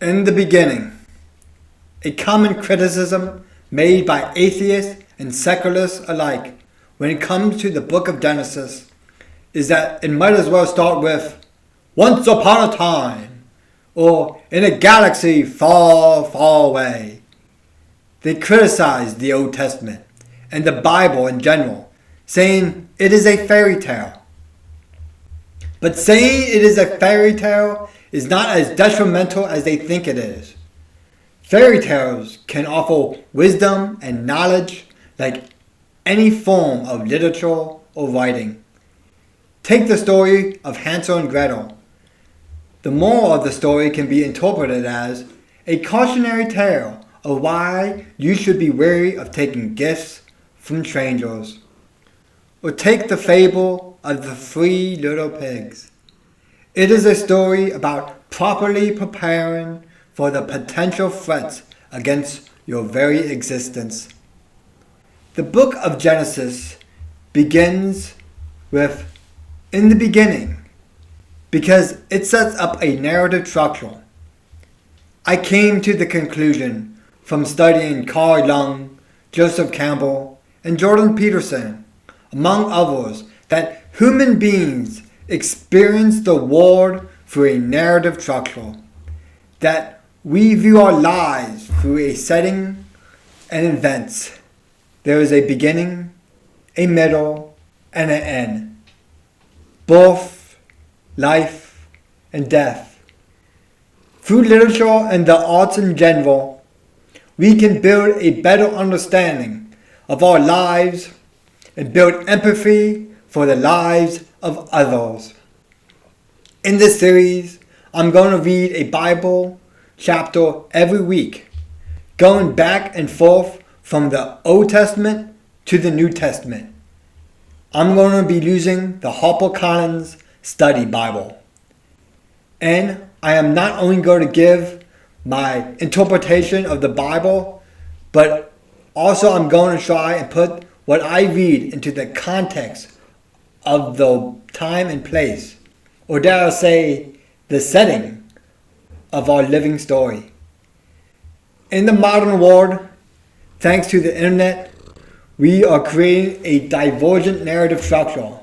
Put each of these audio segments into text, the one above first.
In the beginning, a common criticism made by atheists and secularists alike when it comes to the book of Genesis is that it might as well start with "once upon a time" or "in a galaxy far, far away." They criticize the Old Testament and the Bible in general, saying it is a fairy tale. But saying it is a fairy tale is not as detrimental as they think it is. Fairy tales can offer wisdom and knowledge like any form of literature or writing. Take the story of Hansel and Gretel. The moral of the story can be interpreted as a cautionary tale of why you should be wary of taking gifts from strangers. Or take the fable of the 3 little pigs. It is a story about properly preparing for the potential threats against your very existence. The book of Genesis begins with "in the beginning" because it sets up a narrative structure. I came to the conclusion from studying Carl Jung, Joseph Campbell, and Jordan Peterson, among others, that human beings experience the world through a narrative structure, that we view our lives through a setting and events. There is a beginning, a middle, and an end. Birth, life, and death. Through literature and the arts in general, we can build a better understanding of our lives and build empathy for the lives of others. In this series, I'm going to read a Bible chapter every week, going back and forth from the Old Testament to the New Testament. I'm going to be using the HarperCollins Study Bible. And I am not only going to give my interpretation of the Bible, but also I'm going to try and put what I read into the context of the time and place, or dare I say, the setting of our living story. In the modern world, thanks to the internet, we are creating a divergent narrative structure.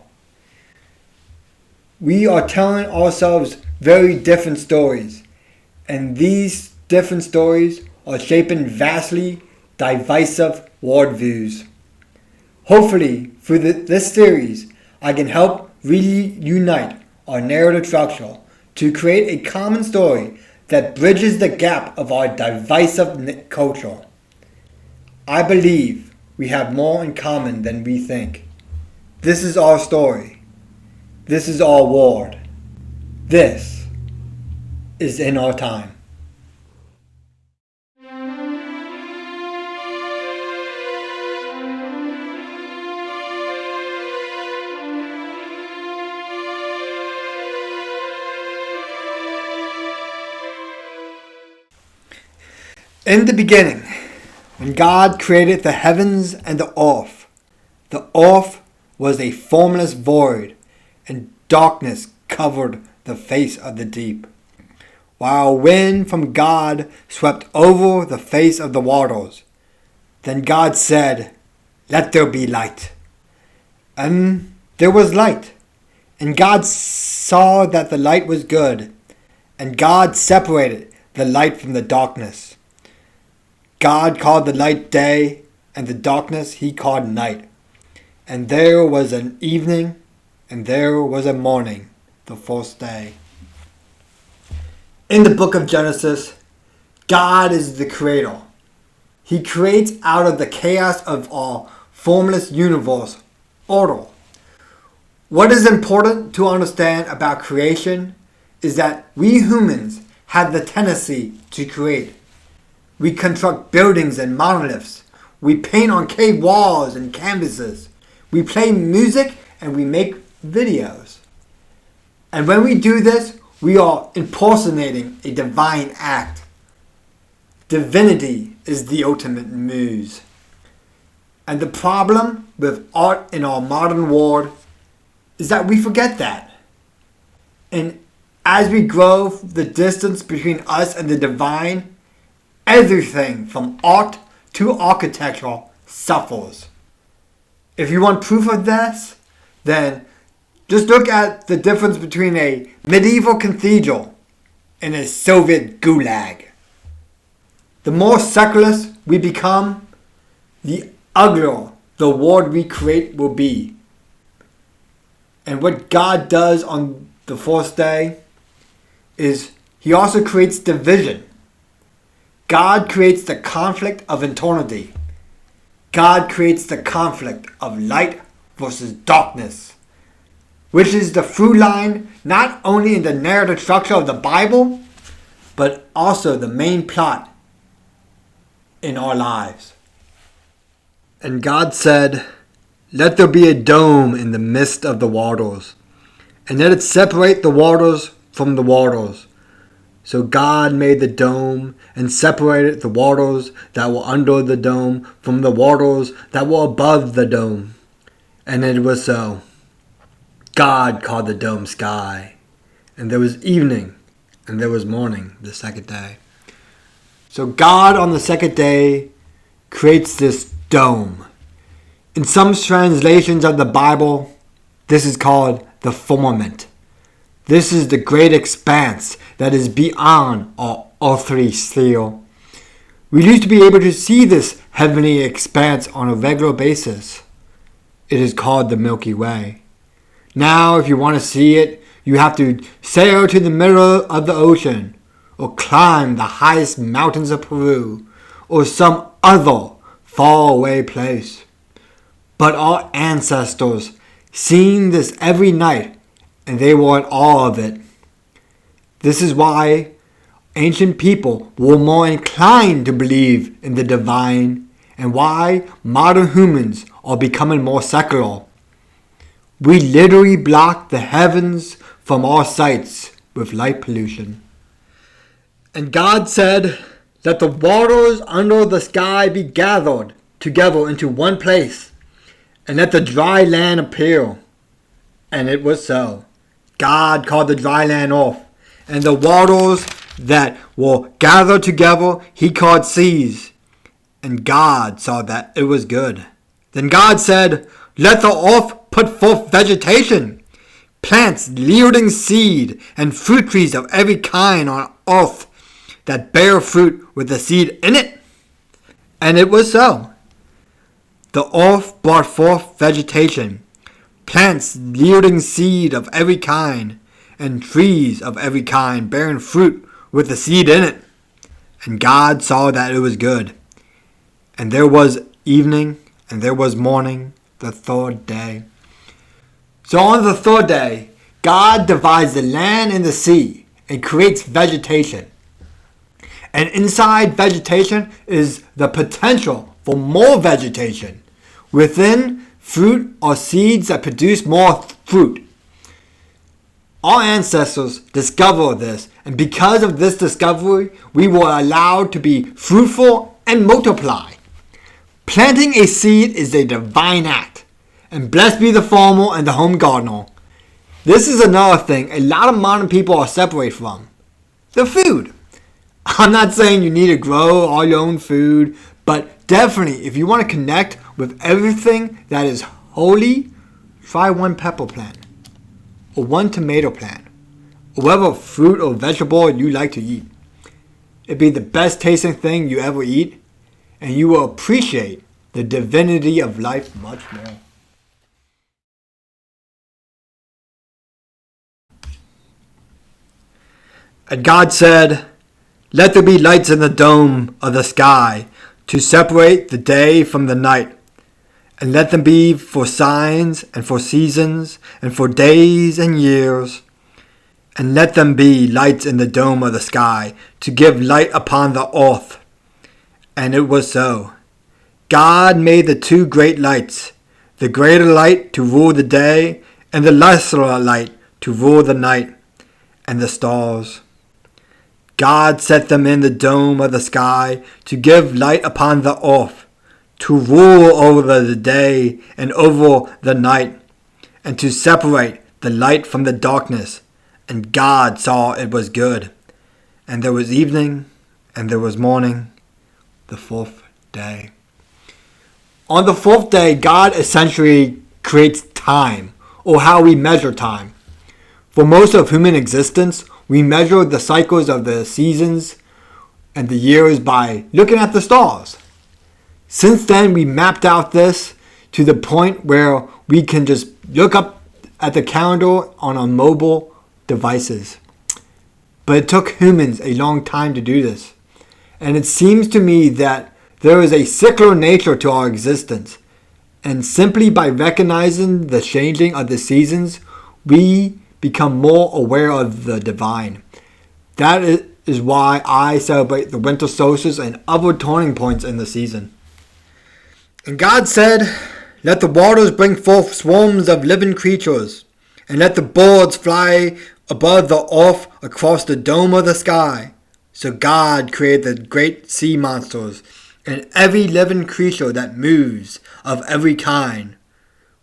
We are telling ourselves very different stories, and these different stories are shaping vastly divisive worldviews. Hopefully, through this series, I can help reunite our narrative structure to create a common story that bridges the gap of our divisive culture. I believe we have more in common than we think. This is our story. This is our world. This is in our time. In the beginning, when God created the heavens and the earth was a formless void, and darkness covered the face of the deep, while a wind from God swept over the face of the waters. Then God said, "Let there be light." And there was light. And God saw that the light was good. And God separated the light from the darkness. God called the light day, and the darkness he called night. And there was an evening, and there was a morning, the first day. In the book of Genesis, God is the creator. He creates out of the chaos of our formless universe order. What is important to understand about creation is that we humans have the tendency to create. We construct buildings and monoliths. We paint on cave walls and canvases. We play music and we make videos. And when we do this, we are impersonating a divine act. Divinity is the ultimate muse. And the problem with art in our modern world is that we forget that. And as we grow the distance between us and the divine, everything from art to architecture suffers. If you want proof of this, then just look at the difference between a medieval cathedral and a Soviet gulag. The more secular we become, the uglier the world we create will be. And what God does on the fourth day is He also creates division. God creates the conflict of eternity. God creates the conflict of light versus darkness, which is the through line not only in the narrative structure of the Bible, but also the main plot in our lives. And God said, "Let there be a dome in the midst of the waters, and let it separate the waters from the waters." So God made the dome and separated the waters that were under the dome from the waters that were above the dome. And it was so. God called the dome sky. And there was evening and there was morning the second day. So God on the second day creates this dome. In some translations of the Bible, this is called the firmament. This is the great expanse that is beyond our earthly sphere. We used to be able to see this heavenly expanse on a regular basis. It is called the Milky Way. Now, if you want to see it, you have to sail to the middle of the ocean, or climb the highest mountains of Peru, or some other faraway place. But our ancestors seen this every night, and they were in awe of it. This is why ancient people were more inclined to believe in the divine, and why modern humans are becoming more secular. We literally block the heavens from our sights with light pollution. And God said, "Let the waters under the sky be gathered together into one place, and let the dry land appear." And it was so. God called the dry land off, and the waters that were gathered together He called seas. And God saw that it was good. Then God said, "Let the earth put forth vegetation, plants yielding seed, and fruit trees of every kind on earth that bear fruit with the seed in it." And it was so. The earth brought forth vegetation, plants yielding seed of every kind, and trees of every kind bearing fruit with the seed in it. And God saw that it was good. And there was evening, and there was morning, the third day. So on the third day, God divides the land and the sea, and creates vegetation. And inside vegetation is the potential for more vegetation. Within, fruit are seeds that produce more fruit. Our ancestors discovered this, and because of this discovery, we were allowed to be fruitful and multiply. Planting a seed is a divine act, and blessed be the farmer and the home gardener. This is another thing a lot of modern people are separated from: the food. I'm not saying you need to grow all your own food, but definitely if you want to connect with everything that is holy, try one pepper plant, or one tomato plant, or whatever fruit or vegetable you like to eat. It'd be the best tasting thing you ever eat, and you will appreciate the divinity of life much more. And God said, "Let there be lights in the dome of the sky to separate the day from the night. And let them be for signs and for seasons and for days and years. And let them be lights in the dome of the sky to give light upon the earth." And it was so. God made the two great lights, the greater light to rule the day, and the lesser light to rule the night, and the stars. God set them in the dome of the sky to give light upon the earth, to rule over the day and over the night, and to separate the light from the darkness. and God saw it was good. And there was evening, and there was morning, the fourth day. On the fourth day, God essentially creates time, or how we measure time. For most of human existence, we measure the cycles of the seasons and the years by looking at the stars. Since then, we mapped out this to the point where we can just look up at the calendar on our mobile devices. But it took humans a long time to do this. And it seems to me that there is a cyclical nature to our existence. And simply by recognizing the changing of the seasons, we become more aware of the divine. That is why I celebrate the winter solstice and other turning points in the season. And God said, "Let the waters bring forth swarms of living creatures, and let the birds fly above the earth across the dome of the sky." So God created the great sea monsters and every living creature that moves of every kind,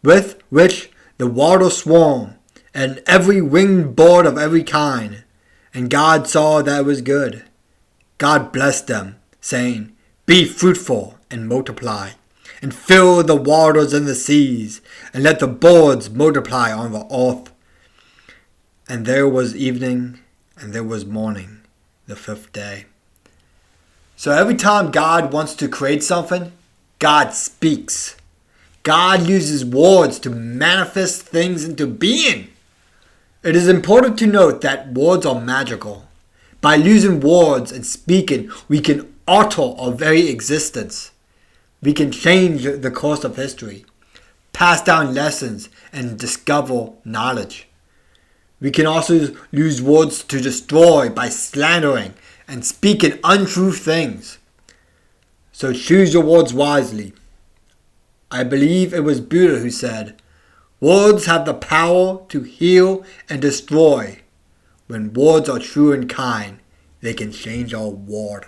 with which the waters swarm, and every winged bird of every kind. And God saw that it was good. God blessed them, saying, "Be fruitful and multiply, and fill the waters and the seas, and let the birds multiply on the earth." And there was evening, and there was morning, the fifth day. So every time God wants to create something, God speaks. God uses words to manifest things into being. It is important to note that words are magical. By using words and speaking, we can alter our very existence. We can change the course of history, pass down lessons, and discover knowledge. We can also use words to destroy by slandering and speaking untrue things. So choose your words wisely. I believe it was Buddha who said, "Words have the power to heal and destroy. When words are true and kind, they can change our world."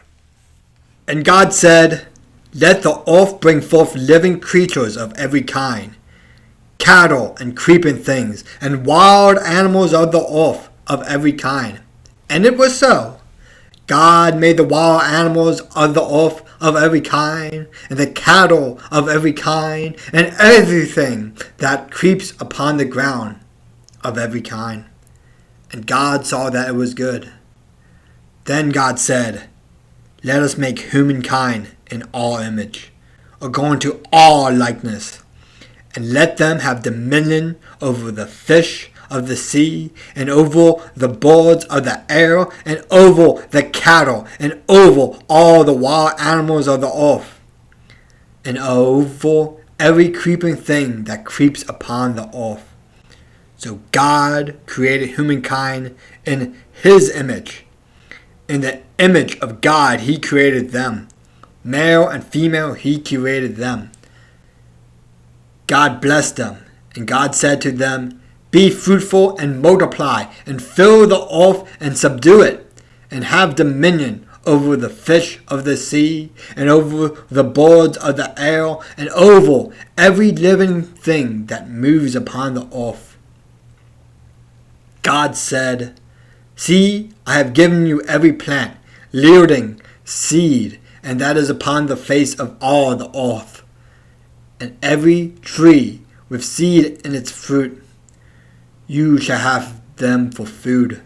And God said, "Let the earth bring forth living creatures of every kind, cattle and creeping things, and wild animals of the earth of every kind." And it was so. God made the wild animals of the earth of every kind, and the cattle of every kind, and everything that creeps upon the ground of every kind. And God saw that it was good. Then God said, "Let us make humankind in our image, according to our likeness, and let them have dominion over the fish of the sea, and over the birds of the air, and over the cattle, and over all the wild animals of the earth, and over every creeping thing that creeps upon the earth." So God created humankind in His image. In the image of God He created them. Male and female He created them. God blessed them, and God said to them, "Be fruitful and multiply, and fill the earth and subdue it, and have dominion over the fish of the sea, and over the birds of the air, and over every living thing that moves upon the earth." God said, "See, I have given you every plant, yielding seed, and that is upon the face of all the earth, and every tree with seed in its fruit. You shall have them for food.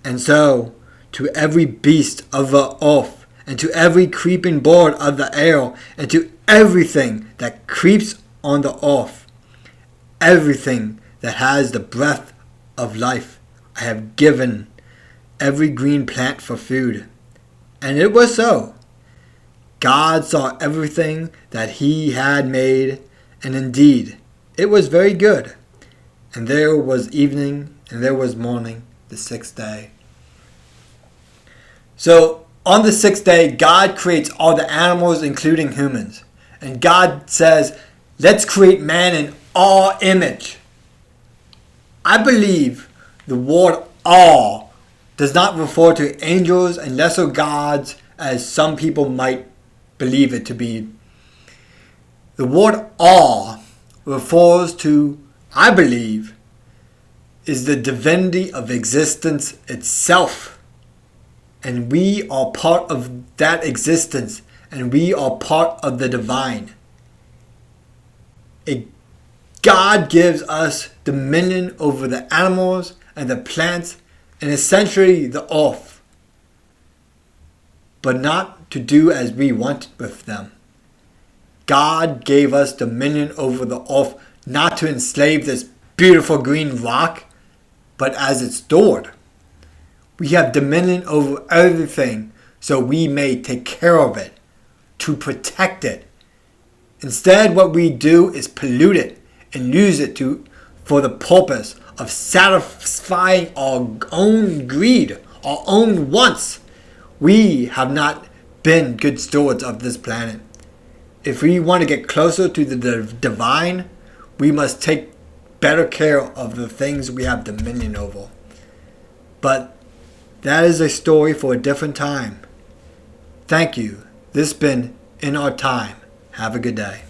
And so, to every beast of the earth, and to every creeping bird of the air, and to everything that creeps on the earth, everything that has the breath of life, I have given every green plant for food." And it was so. God saw everything that He had made, and indeed it was very good. And there was evening, and there was morning, the sixth day. So on the sixth day, God creates all the animals, including humans. And God says, "Let's create man in our image." I believe the word "all" does not refer to angels and lesser gods as some people might believe it to be. The word "all" refers to, I believe, is the divinity of existence itself. And we are part of that existence, and we are part of the divine. God gives us dominion over the animals and the plants and essentially the earth, but not to do as we want with them. God gave us dominion over the earth not to enslave this beautiful green rock, but as its steward. We have dominion over everything so we may take care of it, to protect it. Instead, what we do is pollute it and use it for the purpose of satisfying our own greed, our own wants. We have not been good stewards of this planet. If we want to get closer to the divine, we must take better care of the things we have dominion over. But that is a story for a different time. Thank you. This has been In Our Time. Have a good day.